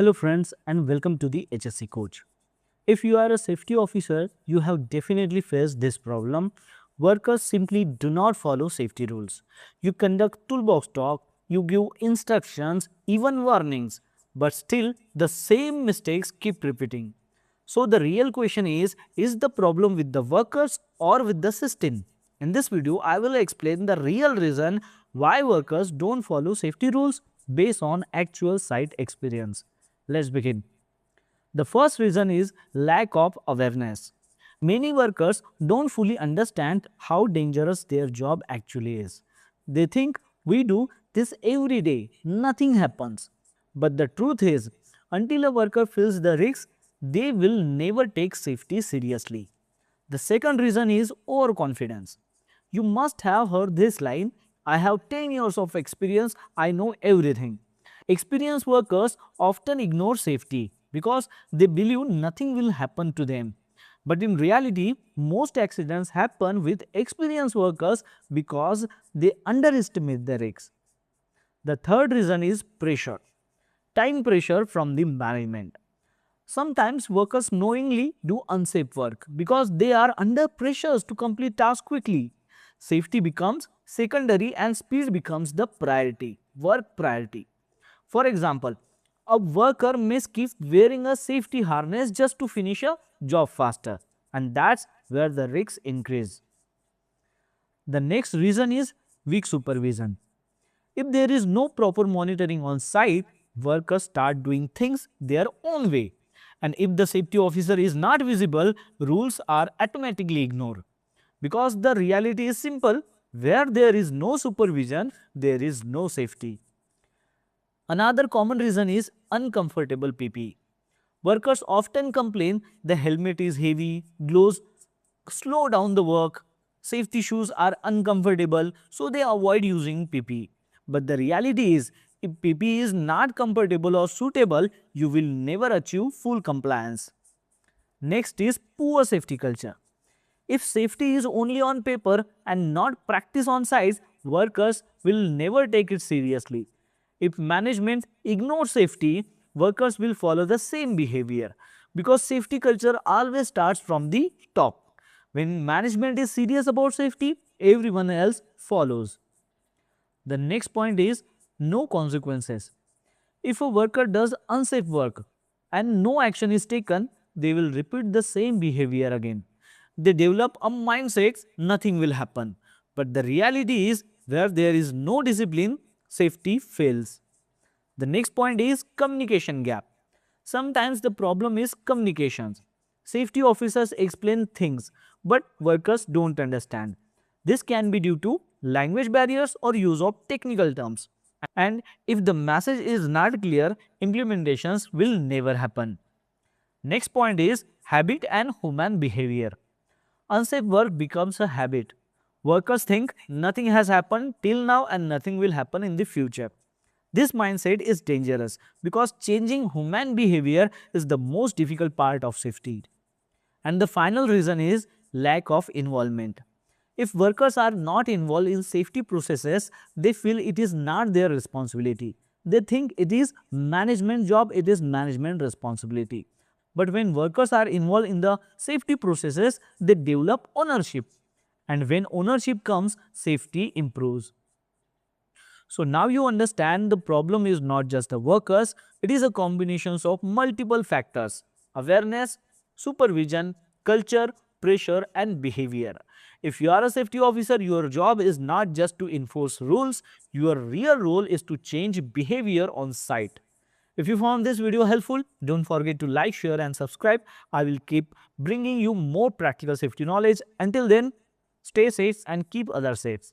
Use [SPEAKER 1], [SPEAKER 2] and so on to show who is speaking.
[SPEAKER 1] Hello friends and welcome to the HSE Coach. If you are a safety officer, you have definitely faced this problem. Workers simply do not follow safety rules. You conduct toolbox talk, you give instructions, even warnings, but still the same mistakes keep repeating. So the real question is the problem with the workers or with the system? In this video, I will explain the real reason why workers don't follow safety rules based on actual site experience. Let's begin. The first reason is lack of awareness. Many workers don't fully understand how dangerous their job actually is. They think we do this every day, nothing happens. But the truth is, until a worker feels the risk, they will never take safety seriously. The second reason is overconfidence. You must have heard this line, I have 10 years of experience, I know everything. Experienced workers often ignore safety because they believe nothing will happen to them. But in reality, most accidents happen with experienced workers because they underestimate the risks. The third reason is pressure. Time pressure from the management. Sometimes workers knowingly do unsafe work because they are under pressures to complete tasks quickly. Safety becomes secondary and speed becomes the priority, work priority. For example, a worker may skip wearing a safety harness just to finish a job faster, and that's where the risks increase. The next reason is weak supervision. If there is no proper monitoring on site, workers start doing things their own way. And if the safety officer is not visible, rules are automatically ignored. Because the reality is simple, where there is no supervision, there is no safety. Another common reason is uncomfortable PPE. Workers often complain the helmet is heavy, gloves slow down the work, safety shoes are uncomfortable, so they avoid using PPE. But the reality is, if PPE is not comfortable or suitable, you will never achieve full compliance. Next is poor safety culture. If safety is only on paper and not practice on site, workers will never take it seriously. If management ignores safety, workers will follow the same behavior because safety culture always starts from the top. When management is serious about safety, everyone else follows. The next point is no consequences. If a worker does unsafe work and no action is taken, they will repeat the same behavior again. They develop a mindset nothing will happen. But the reality is where there is no discipline, safety fails. The next point is communication gap. Sometimes the problem is communications. Safety officers explain things, but workers don't understand. This can be due to language barriers or use of technical terms. And if the message is not clear, implementations will never happen. Next point is habit and human behavior. Unsafe work becomes a habit. Workers think nothing has happened till now and nothing will happen in the future. This mindset is dangerous because changing human behavior is the most difficult part of safety. And the final reason is lack of involvement. If workers are not involved in safety processes, they feel it is not their responsibility. They think it is management job, it is management responsibility. But when workers are involved in the safety processes, they develop ownership. And when ownership comes, safety improves. So now you understand the problem is not just the workers, it is a combination of multiple factors: awareness, supervision, culture, pressure and behavior. If you are a safety officer, your job is not just to enforce rules, your real role is to change behavior on site. If you found this video helpful, don't forget to like, share and subscribe. I will keep bringing you more practical safety knowledge. Until then, stay safe and keep others safe.